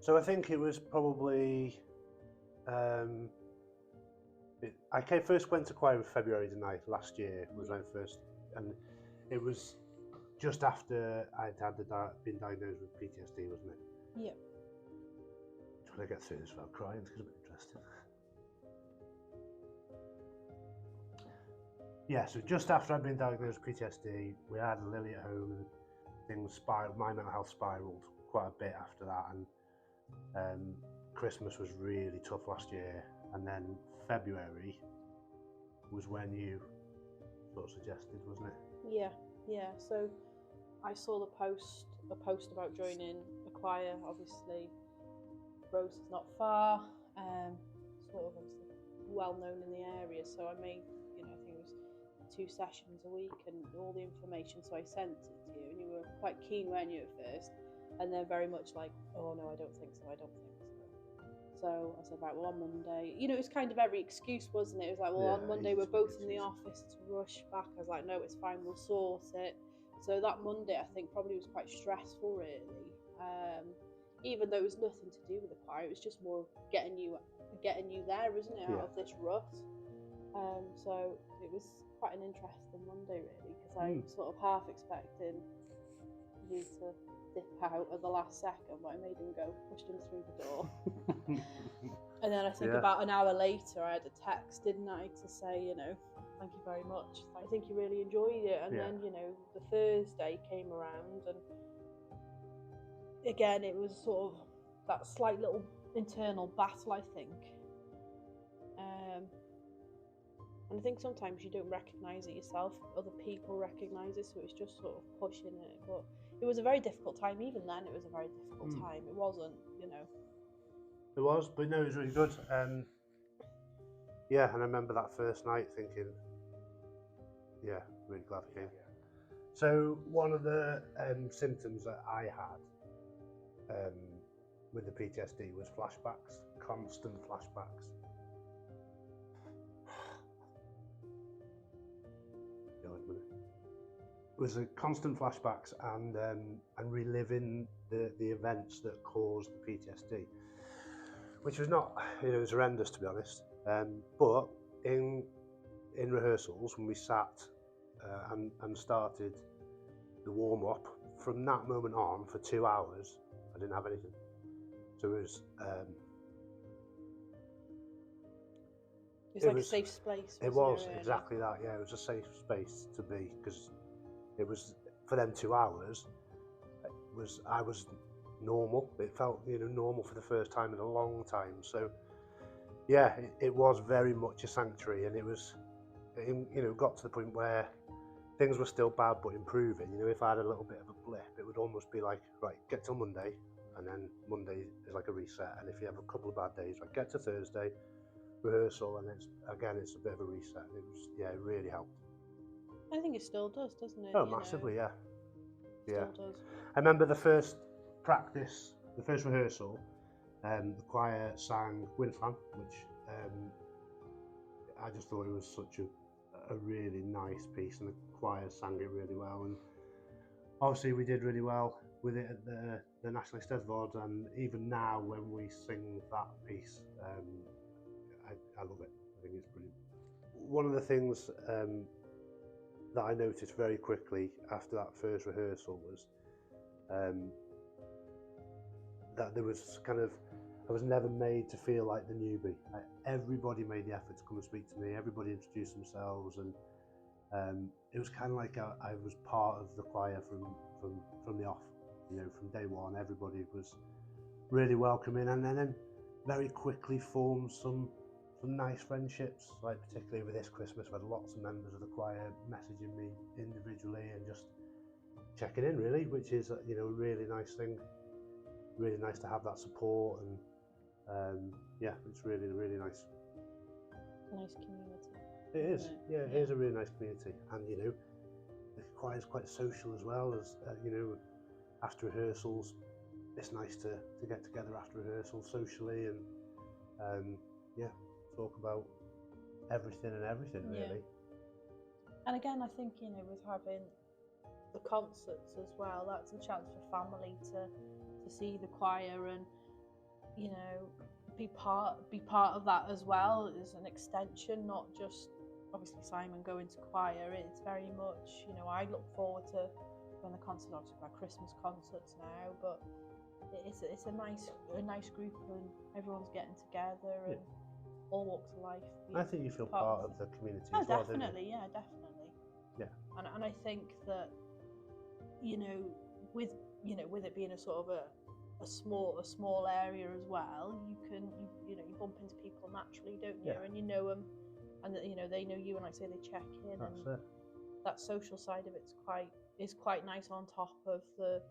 So I think it was probably, I first went to choir in February the 9th last year, was when I first, and it was just after I'd been diagnosed with PTSD, wasn't it? Yeah. Trying to get through this without crying, it's going to be interesting. Yeah, so just after I'd been diagnosed with PTSD, we had Lily at home and things spiraled, my mental health spiraled quite a bit after that, and Christmas was really tough last year, and then February was when you sort of suggested, wasn't it? Yeah. So I saw a post about joining a choir. Obviously, Rhos is not far, sort of obviously well known in the area. So I made, I think it was 2 sessions a week and all the information. So I sent it to you, and you were quite keen, weren't you, at first? And they're very much like, oh no, I don't think so. So I said, right, well, on Monday, it's kind of every excuse, wasn't it? It was like, well, on Monday we're both in the office to rush back. I was like, no, it's fine, we'll sort it. So that Monday, I think, probably was quite stressful, really. Even though it was nothing to do with the choir, it was just more getting you there, isn't it, out of this rut. So it was quite an interesting Monday, really, because I sort of half expecting you to dip out at the last second, but I made him go, pushed him through the door. And then I think about an hour later, I had a text, didn't I, to say, thank you very much. I think you really enjoyed it. And then, the Thursday came around, and again, it was sort of that slight little internal battle, I think. And I think sometimes you don't recognise it yourself, other people recognise it, so it's just sort of pushing it. But it was a very difficult time. Even then, it was a very difficult time. It wasn't, It was, but no, it was really good. Yeah, and I remember that first night thinking, yeah, really glad I came. So one of the symptoms that I had with the PTSD was flashbacks, constant flashbacks. It was a constant flashbacks and reliving the events that caused the PTSD, which was not, it was horrendous, to be honest. But in rehearsals, when we sat and started the warm up, from that moment on for 2 hours, I didn't have anything. So it was. It was like a safe space. It was exactly that. Yeah, it was a safe space to be, because it was, for them 2 hours. I was normal. It felt normal for the first time in a long time. So yeah, it was very much a sanctuary, and it was got to the point where things were still bad but improving. If I had a little bit of a blip, it would almost be like, right, get till Monday, and then Monday is like a reset. And if you have a couple of bad days, right, get to Thursday, rehearsal, and it's a bit of a reset. It really helped. I think it still does, doesn't it? Oh, massively, yeah. Still does. I remember the first practice, the first rehearsal, the choir sang Windfan, which I just thought it was such a really nice piece, and the choir sang it really well. And obviously we did really well with it at the National Eisteddfod, and even now when we sing that piece, I love it. I think it's brilliant. One of the things that I noticed very quickly after that first rehearsal was that there was I was never made to feel like the newbie. Everybody made the effort to come and speak to me. Everybody introduced themselves, and it was kind of like I was part of the choir from the off. From day one, everybody was really welcoming, and then very quickly formed some nice friendships. Like particularly with this Christmas, we had lots of members of the choir messaging me individually and just checking in, really, which is a really nice thing. Really nice to have that support, and yeah, it's really nice. Nice community. It is, yeah, it is a really nice community, and the choir is quite social as well. As after rehearsals, it's nice to get together after rehearsals socially, and yeah, talk about everything really. And again, I think with having the concerts as well, that's a chance for family to see the choir, and you know, be part of that as well as an extension, not just obviously Simon going to choir. It's very much, you know, I look forward to when the concerts, obviously our Christmas concerts now, but it's a nice group and everyone's getting together and all walks of life. I think you feel part of the community as well, definitely, yeah, definitely. Yeah. And I think that, you know, with it being a sort of a small area as well, you bump into people naturally, don't you? Yeah. And you know them, and you know they know you, and like I say, they check in. That's and it. That social side of it's quite nice on top of the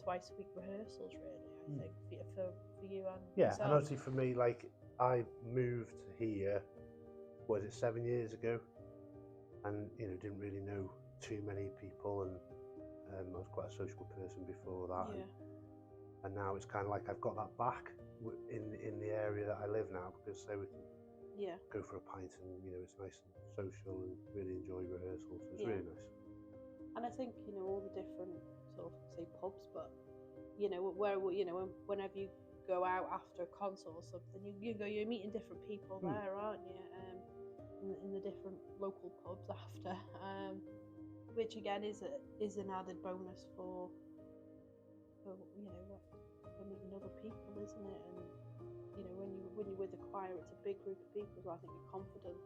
twice a week rehearsals, really. I think for you and yourself. And obviously for me, like I moved here, was it 7 years ago, and you know didn't really know too many people, and I was quite a sociable person before that. Yeah. And now it's kind of like I've got that back in the area that I live now, because so we can go for a pint and you know it's nice and social and really enjoy rehearsals. So it's really nice. And I think you know all the different sort of say pubs, but you know whenever you go out after a concert or something, you're meeting different people there, aren't you? In the different local pubs after, which again is an added bonus for meeting other people, isn't it? And you know when you're with the choir, it's a big group of people, so I think your confidence.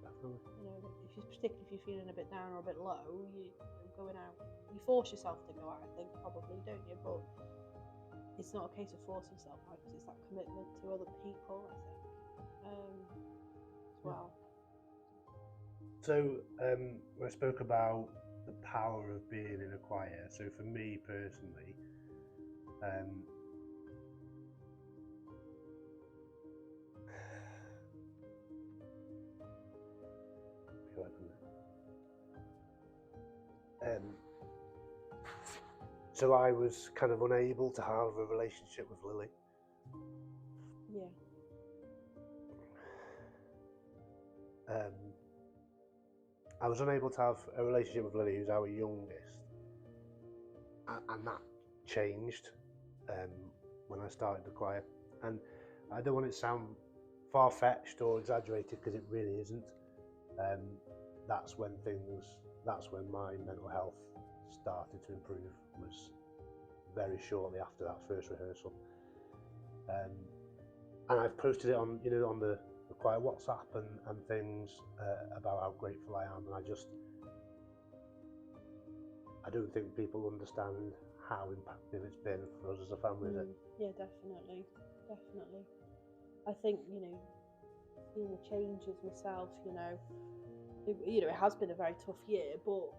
Definitely. You know, particularly if you're feeling a bit down or a bit low, you're going out. You force yourself to go out, I think, probably, don't you? But it's not a case of forcing yourself out, because it's that commitment to other people, I think, as well. So I spoke about the power of being in a choir. So for me personally, so I was kind of unable to have a relationship with Lily. Yeah. I was unable to have a relationship with Lily, who's our youngest, and that changed when I started the choir. And I don't want it to sound far-fetched or exaggerated, because it really isn't. That's when my mental health started to improve, was very shortly after that first rehearsal. And I've posted it on the choir WhatsApp and things about how grateful I am, and I don't think people understand how impactful it's been for us as a family. Yeah, definitely. I think seeing the changes myself, it has been a very tough year, but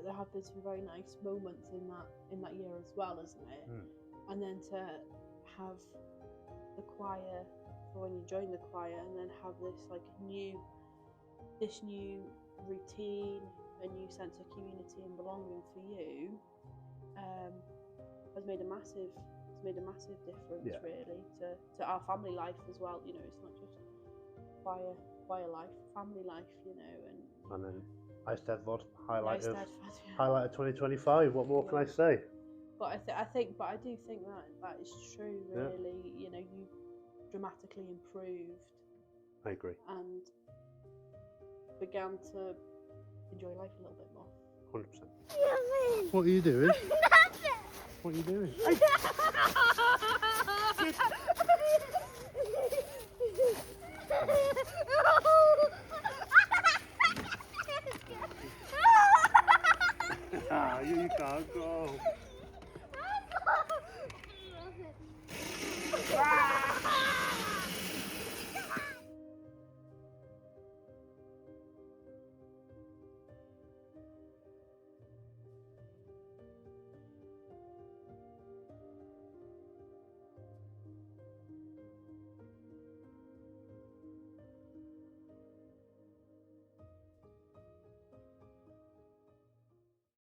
there have been some very nice moments in that year as well, isn't it? And then to have the choir, for when you join the choir, and then have this new routine, a new sense of community and belonging for you, has made a massive difference, really, to our family life as well. It's not just choir life, family life, and then Eisteddfod, highlight of yeah. 2025. What more can I say? But I do think that is true, really. You dramatically improved. I agree. And began to enjoy life a little bit more. 100%. What are you doing? What are you doing?